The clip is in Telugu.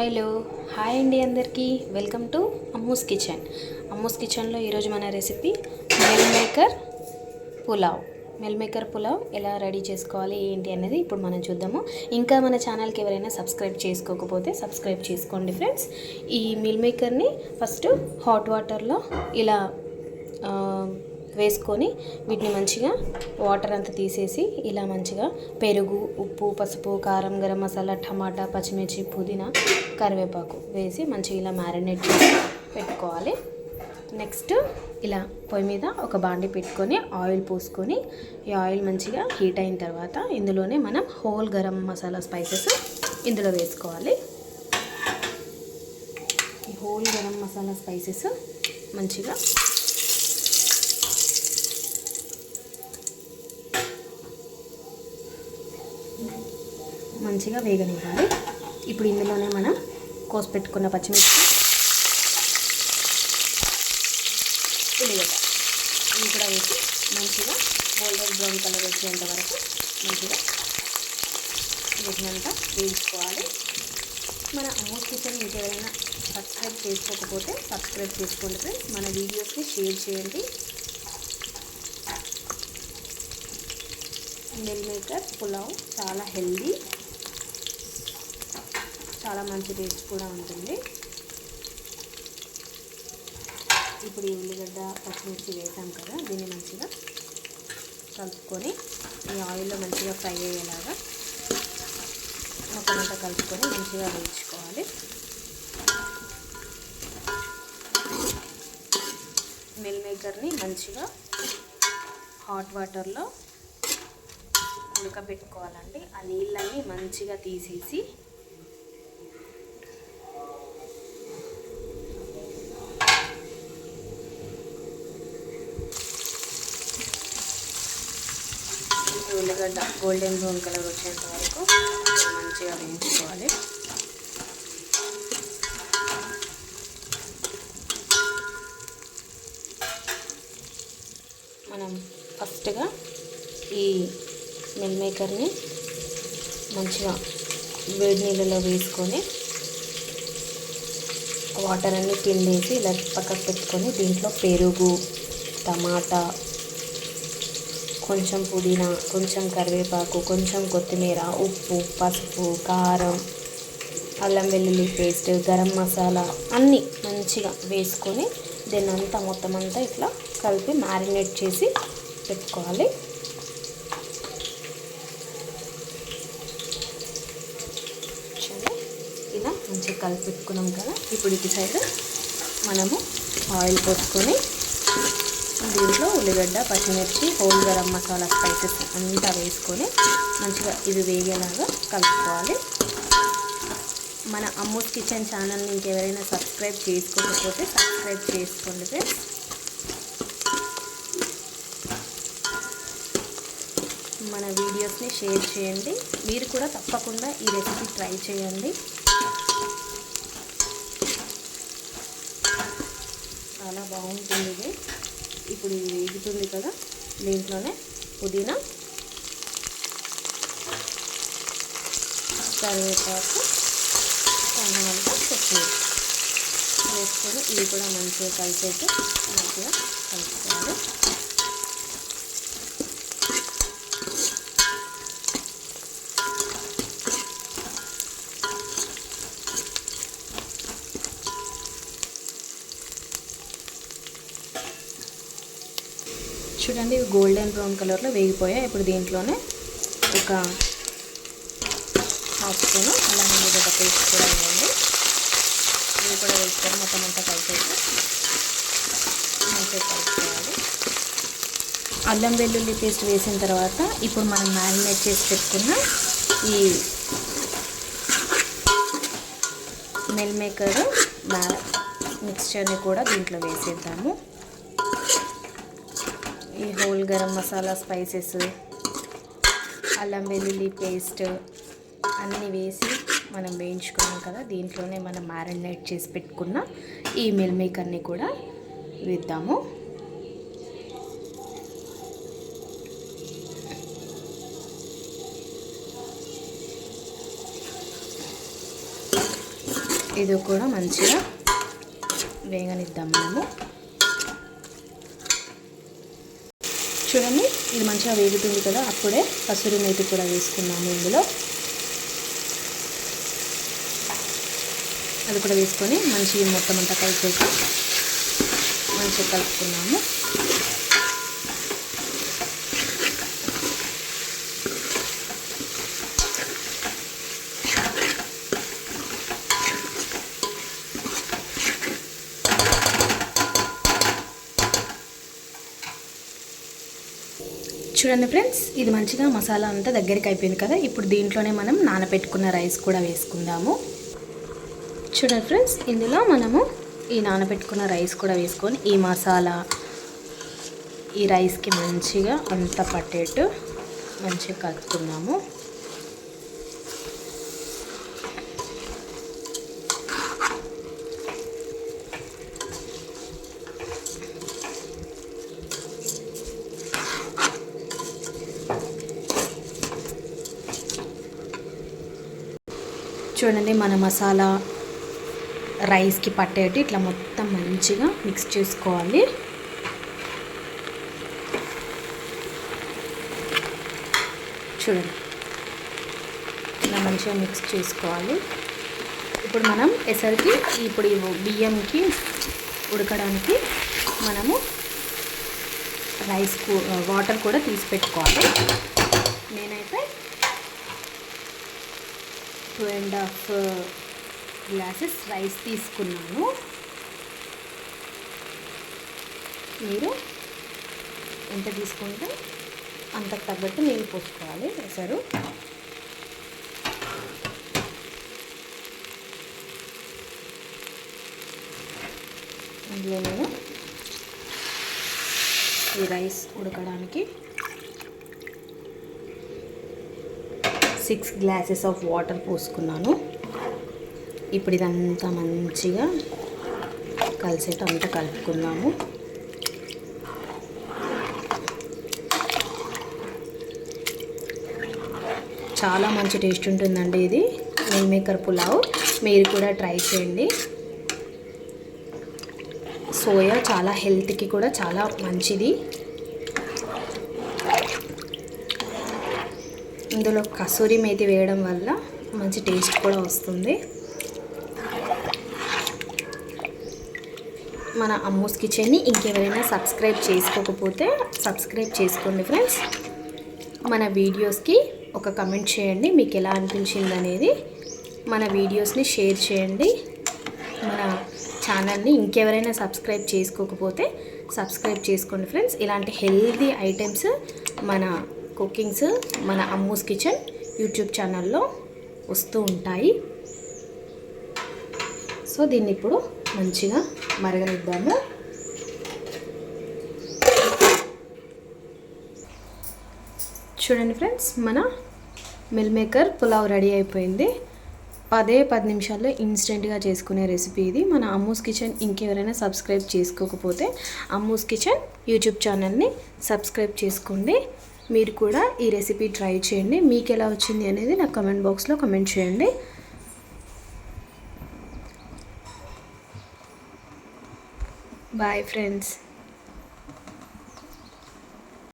హలో హాయ్ అండి అందరికీ welcome to Ammu's kitchen. Ammu's కిచెన్లో ఈరోజు మన రెసిపీ మిల్ మేకర్ పులావ్ ఎలా రెడీ చేసుకోవాలి ఏంటి అనేది ఇప్పుడు మనం చూద్దాము. ఇంకా మన ఛానల్కి ఎవరైనా సబ్స్క్రైబ్ చేసుకోకపోతే సబ్స్క్రైబ్ చేసుకోండి ఫ్రెండ్స్. ఈ మిల్ మేకర్ని ఫస్ట్ హాట్ వాటర్లో ఇలా వేసుకొని వీటిని మంచిగా వాటర్ అంతా తీసేసి ఇలా మంచిగా పెరుగు, ఉప్పు, పసుపు, కారం, గరం మసాలా, టమాటా, పచ్చిమిర్చి, పుదీనా, కరివేపాకు వేసి మంచిగా ఇలా మ్యారినేట్ చేసి పెట్టుకోవాలి. నెక్స్ట్ ఇలా పొయ్యి మీద ఒక బాండి పెట్టుకొని ఆయిల్ పోసుకొని ఈ ఆయిల్ మంచిగా హీట్ అయిన తర్వాత ఇందులోనే మనం హోల్ గరం మసాలా స్పైసెస్ ఇందులో వేసుకోవాలి. ఈ హోల్ గరం మసాలా స్పైసెస్ మంచిగా వేగనివ్వాలి. ఇప్పుడు ఇందులోనే మనం కోసి పెట్టుకున్న పచ్చిమిర్చి, ఉల్లిగడ్డ ఇవి కూడా వేసి మంచిగా గోల్డెన్ బ్రౌన్ కలర్ వచ్చేంత వరకు మంచిగా వీటినంతా వేయించుకోవాలి. మన అమ్మూస్ కిచెన్ మీకు ఎవరైనా సబ్స్క్రైబ్ చేసుకోకపోతే సబ్స్క్రైబ్ చేసుకోండి ఫ్రెండ్స్. మన వీడియోస్ని షేర్ చేయండి. మిల్ మేకర్ పులావ్ చాలా హెల్దీ, చాలా మంచి టేస్ట్ కూడా ఉంటుంది. ఇప్పుడు ఈ ఉల్లిగడ్డ పచ్చిమిర్చి వేసాం కదా, దీన్ని మంచిగా కలుపుకొని ఈ ఆయిల్లో మంచిగా ఫ్రై అయ్యేలాగా మొత్తం కలుపుకొని మంచిగా వేయించుకోవాలి. మిల్ మేకర్ని మంచిగా హాట్ వాటర్లో ఉడకబెట్టుకోవాలండి. ఆ నీళ్ళన్నీ మంచిగా తీసేసి ఉల్లిగడ్డ గోల్డెన్ బ్రౌన్ కలర్ వచ్చేంత వరకు మంచిగా వేయించుకోవాలి. మనం ఫస్ట్గా ఈ మిల్ మేకర్ని మంచిగా వేడి నీళ్ళలో వేసుకొని వాటర్ అన్నీ పిండేసి ఇలా పక్కకు పెట్టుకొని దీంట్లో పెరుగు, టమాటా, కొంచెం పుదీనా, కొంచెం కరివేపాకు, కొంచెం కొత్తిమీర, ఉప్పు, పసుపు, కారం, అల్లం వెల్లుల్లి పేస్ట్, గరం మసాలా అన్నీ మంచిగా వేసుకొని దీన్ని అంతా మొత్తం అంతా ఇట్లా కలిపి మ్యారినేట్ చేసి పెట్టుకోవాలి. ఇలా మంచిగా కలిపి పెట్టుకున్నాం కదా. ఇప్పుడు ఇటు సైడ్ మనము ఆయిల్ పోసుకొని దీంట్లో ఉల్లిగడ్డ, పచ్చిమిర్చి, హోల్ గరం మసాలా స్పైసెస్ అంతా వేసుకొని మంచిగా ఇది వేగేలాగా కలుపుకోవాలి. మన అమ్మూస్ కిచెన్ ఛానల్ని ఇంకెవరైనా సబ్స్క్రైబ్ చేసుకోకపోతే సబ్స్క్రైబ్ చేసుకోండి ఫ్రెండ్స్. మన వీడియోస్ని షేర్ చేయండి. మీరు కూడా తప్పకుండా ఈ రెసిపీ ట్రై చేయండి. చాలా బాగుంటుంది ఇది. ఇప్పుడు ఇది వేగుతుంది కదా, దీంట్లోనే పుదీనా, కరివేపాకు, కొంచెమంత కొత్తిమీర వేసుకొని ఇవి కూడా మంచిగా కలిసేసి మంచిగా కలుపుకోవాలి. చూడండి ఇవి గోల్డెన్ బ్రౌన్ కలర్లో వేగిపోయాయి. ఇప్పుడు దీంట్లోనే ఒక హాఫ్ స్పూను అల్లం వెల్లుల్లి పేస్ట్ కూడా వేయండి. ఇవి కూడా వేసుకొని మొత్తం అంతా కలిపేసి మంచిగా కలుపుకోవాలి. అల్లం వెల్లుల్లి పేస్ట్ వేసిన తర్వాత ఇప్పుడు మనం మ్యారినేట్ చేసి పెట్టుకున్న ఈ మిల్ మేకర్ మిక్స్చర్ని కూడా దీంట్లో వేసేద్దాము. ఈ హోల్ గరం మసాలా స్పైసెస్, అల్లం వెల్లుల్లి పేస్ట్ అన్నీ వేసి మనం వేయించుకున్నాం కదా, దీంట్లోనే మనం మ్యారినేట్ చేసి పెట్టుకున్న ఈ మిల్ మేకర్ని కూడా వేద్దాము. ఇది కూడా మంచిగా వేగనిద్దాం మనము. చూడండి ఇది మంచిగా వేగుతుంది కదా, అప్పుడే కసూరి మేతి కూడా వేసుకున్నాము ఇందులో. అది కూడా వేసుకొని మంచిగా మొత్తం అంతా కలిపేసి మంచిగా కలుపుకున్నాము. చూడండి ఫ్రెండ్స్, ఇది మంచిగా మసాలా అంతా దగ్గరికి అయిపోయింది కదా. ఇప్పుడు దీంట్లోనే మనం నానబెట్టుకున్న రైస్ కూడా వేసుకుందాము. చూడండి ఫ్రెండ్స్, ఇందులో మనము ఈ నానబెట్టుకున్న రైస్ కూడా వేసుకొని ఈ మసాలా ఈ రైస్కి మంచిగా అంతా పట్టేట్టు మంచిగా కలుపుకున్నాము. చూడండి మన మసాలా రైస్కి పట్టేటి ఇట్లా మొత్తం మంచిగా మిక్స్ చేసుకోవాలి. చూడండి ఇలా మంచిగా మిక్స్ చేసుకోవాలి. ఇప్పుడు మనం ఎసరికి ఇప్పుడు బియ్యంకి ఉడకడానికి మనము వాటర్ కూడా తీసి పెట్టుకోవాలి. నేనైతే 2.5 గ్లాసెస్ రైస్ తీసుకున్నాను. మీరు ఎంత తీసుకుంటే అంతకు తగ్గట్టు నీళ్ళు పోసుకోవాలి. వేసారు ఇందులో నేను ఈ రైస్ ఉడకడానికి 6 గ్లాసెస్ ఆఫ్ వాటర్ పోసుకున్నాను. ఇప్పుడు ఇదంతా మంచిగా కలిసేట అంతా కలుపుకుందాము. చాలా మంచి టేస్ట్ ఉంటుందండి ఇది మీల్ మేకర్ పులావ్. మీరు కూడా ట్రై చేయండి. సోయా చాలా హెల్త్కి కూడా చాలా మంచిది. ఇందులో కసూరి మేతి వేయడం వల్ల మంచి టేస్ట్ కూడా వస్తుంది. మన అమ్మూస్ కిచెన్ని ఇంకెవరైనా సబ్స్క్రైబ్ చేసుకోకపోతే సబ్స్క్రైబ్ చేసుకోండి ఫ్రెండ్స్. మన వీడియోస్కి ఒక కమెంట్ చేయండి, మీకు ఎలా అనిపించింది అనేది. మన వీడియోస్ని షేర్ చేయండి. మన ఛానల్ని ఇంకెవరైనా సబ్స్క్రైబ్ చేసుకోకపోతే సబ్స్క్రైబ్ చేసుకోండి ఫ్రెండ్స్. ఇలాంటి హెల్తీ ఐటమ్స్ మన కుకింగ్స్ మన అమ్మూస్ కిచెన్ యూట్యూబ్ ఛానల్లో వస్తూ ఉంటాయి. సో దీన్ని ఇప్పుడు మంచిగా మరగనిద్దాము. చూడండి ఫ్రెండ్స్, మన మిల్ మేకర్ పులావ్ రెడీ అయిపోయింది. 10 నిమిషాల్లో ఇన్స్టెంట్గా చేసుకునే రెసిపీ ఇది. మన అమ్మూస్ కిచెన్ ఇంకెవరైనా సబ్స్క్రైబ్ చేసుకోకపోతే అమ్మూస్ కిచెన్ యూట్యూబ్ ఛానల్ని సబ్స్క్రైబ్ చేసుకోండి. మీరు కూడా ఈ రెసిపీ ట్రై చేయండి. మీకు ఎలా వచ్చింది అనేది నాకు కమెంట్ బాక్స్లో కమెంట్ చేయండి. Bye friends.